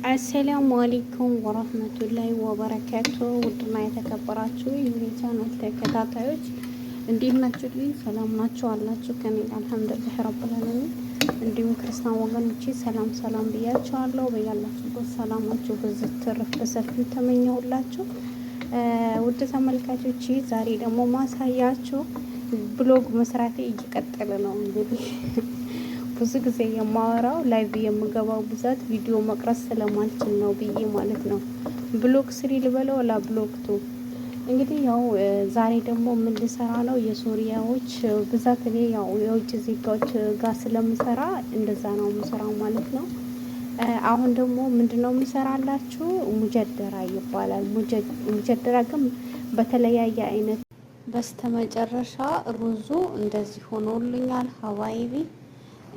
አሰላሙ አለይኩም ወራህመቱላሂ ወበረካቱ። ውድና የተከበራችሁ የኔ ቻናል ተከታታዮች እንዴት ናችሁልኝ? ሰላም ናችሁ አላችሁ? ከኔ አልሐምዱሊላህ ረብል ዓለሚን። እንዲሁም ክርስቲያን ወገኖቼ ሰላም ሰላም ብያችኋለሁ። በያላችሁበት ሰላማችሁ በዚህ ትርፍ በሰፊው ተመኘሁላችሁ። ውድ ተመልካቾቼ ዛሬ ደግሞ ማሳያችሁ ብሎግ መስራቴ እየቀጠለ ነው። እንግዲህ ብዙ ጊዜ የማወራው ላይቭ የምገባው ብዛት ቪዲዮ መቅረጽ ስለማልችል ነው ብዬ ማለት ነው። ብሎግ ስሪ ልበለው ላ ብሎግ ቱ እንግዲህ ያው ዛሬ ደግሞ ምን ልሰራ ነው? የሶሪያዎች ብዛት እኔ ያው የውጭ ዜጋዎች ጋር ስለምሰራ እንደዛ ነው የምሰራው ማለት ነው። አሁን ደግሞ ምንድነው የምሰራላችሁ? ሙጀደራ ይባላል። ሙጀደራ ግን በተለያየ አይነት በስተመጨረሻ ሩዙ እንደዚህ ሆኖልኛል ሀዋይቢ።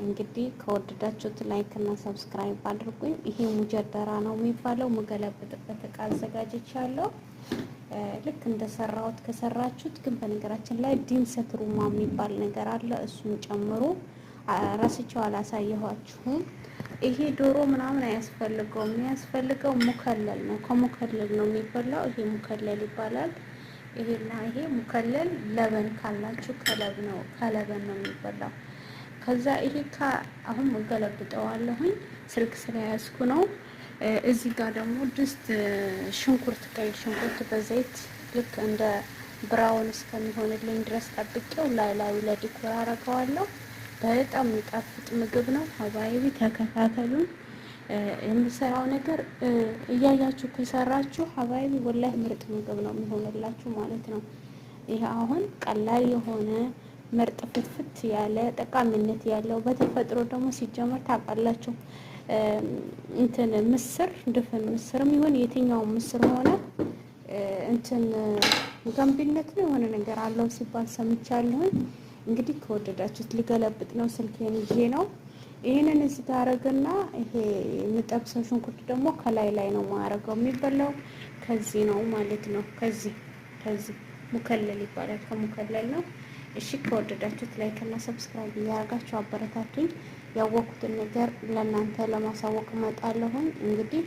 እንግዲህ ከወደዳችሁት ላይክ እና ሰብስክራይብ አድርጉኝ። ይሄ ሙጀደራ ነው የሚባለው። የምገለብጥበት እቃ አዘጋጅቻለሁ። ልክ እንደሰራሁት ከሰራችሁት ግን በነገራችን ላይ ዲንሰት ሩማ የሚባል ነገር አለ። እሱን ጨምሮ ራስቸው አላሳየኋችሁም። ይሄ ዶሮ ምናምን አያስፈልገውም። የሚያስፈልገው ሙከለል ነው። ከሙከለል ነው የሚበላው። ይሄ ሙከለል ይባላል። ይሄና ይሄ ሙከለል ለበን ካላችሁ ከለበን ነው የሚበላው። ከዛ ይሄ አሁን እገለብጠዋለሁኝ ስልክ ስለያዝኩ ነው። እዚህ ጋር ደግሞ ድስት ሽንኩርት፣ ቀይ ሽንኩርት በዘይት ልክ እንደ ብራውን እስከሚሆንልኝ ድረስ ጠብቄው ላዩ ለዲኮር አደርገዋለሁ። በጣም የሚጣፍጥ ምግብ ነው። ሀባይቢ ተከታተሉን። የምሰራው ነገር እያያችሁ ከሰራችሁ ሀባይቢ ወላሂ ምርጥ ምግብ ነው የሚሆንላችሁ ማለት ነው። ይሄ አሁን ቀላል የሆነ ምርጥ ፍትፍት ያለ ጠቃሚነት ያለው በተፈጥሮ ደግሞ ሲጀመር ታውቃላችሁ እንትን ምስር ድፍን ምስርም ይሁን የትኛው ምስር ሆነ እንትን ገንቢነት ነው የሆነ ነገር አለው ሲባል ሰምቻለሁኝ። እንግዲህ ከወደዳችሁት ሊገለብጥ ነው። ስልኬን ይዤ ነው። ይሄንን እዚህ ጋር አረግና ይሄ የምጠብሰው ሽንኩርት ደግሞ ከላይ ነው ማረገው። የሚበላው ከዚህ ነው ማለት ነው። ከዚህ ሙከለል ይባላል። ከሙከለል ነው። እሺ ከወደዳችሁት ላይክ እና ሰብስክራይብ እያደረጋችሁ አበረታቱኝ። ያወቁትን ነገር ለእናንተ ለማሳወቅ እመጣለሁኝ። እንግዲህ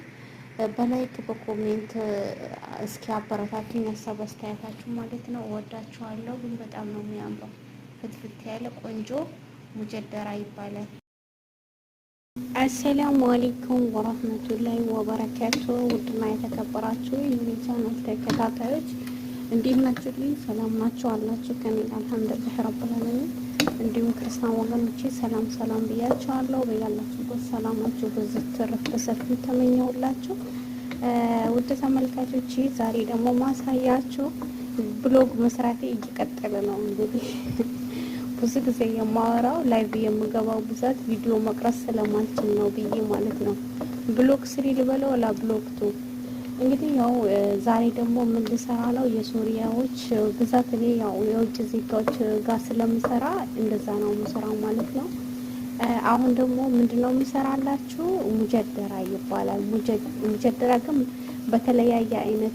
በላይክ በኮሜንት እስኪ አበረታቱኝ፣ ሀሳብ አስተያየታችሁ ማለት ነው። እወዳችኋለሁ። ግን በጣም ነው የሚያምረው። ፍትፍት ያለ ቆንጆ ሙጀደራ ይባላል። አሰላሙ አለይኩም ወራህመቱላሂ ወበረካቱ። ውድና የተከበራችሁ የኔ ቻናል ተከታታዮች እንዴት ናችሁልኝ? ሰላም ናችሁ አላችሁ? ከኔ አልሐምዱሊላህ ረብል ዓለሚን። እንዲሁም ክርስቲያን ወገኖቼ ሰላም ሰላም ብያችኋለሁ። በያላችሁበት ሰላማችሁ በዚህ ትርፍ በሰፊው ተመኘሁላችሁ። ውድ ተመልካቾቼ ዛሬ ደግሞ ማሳያችሁ ብሎግ መስራቴ እየቀጠለ ነው። እንግዲህ ብዙ ጊዜ የማወራው ላይቭ የምገባው ብዛት ቪዲዮ መቅረጽ ስለማልችል ነው ብዬ ማለት ነው። ብሎግ ስሪ ልበለው ላ ብሎግ ቱ እንግዲህ ያው ዛሬ ደግሞ ምን ልሰራ ነው? የሶሪያዎች ብዛት እኔ ያው የውጭ ዜጋዎች ጋር ስለምሰራ እንደዛ ነው የምሰራው ማለት ነው። አሁን ደግሞ ምንድነው የምሰራላችሁ? ሙጀደራ ይባላል። ሙጀደራ ግን በተለያየ አይነት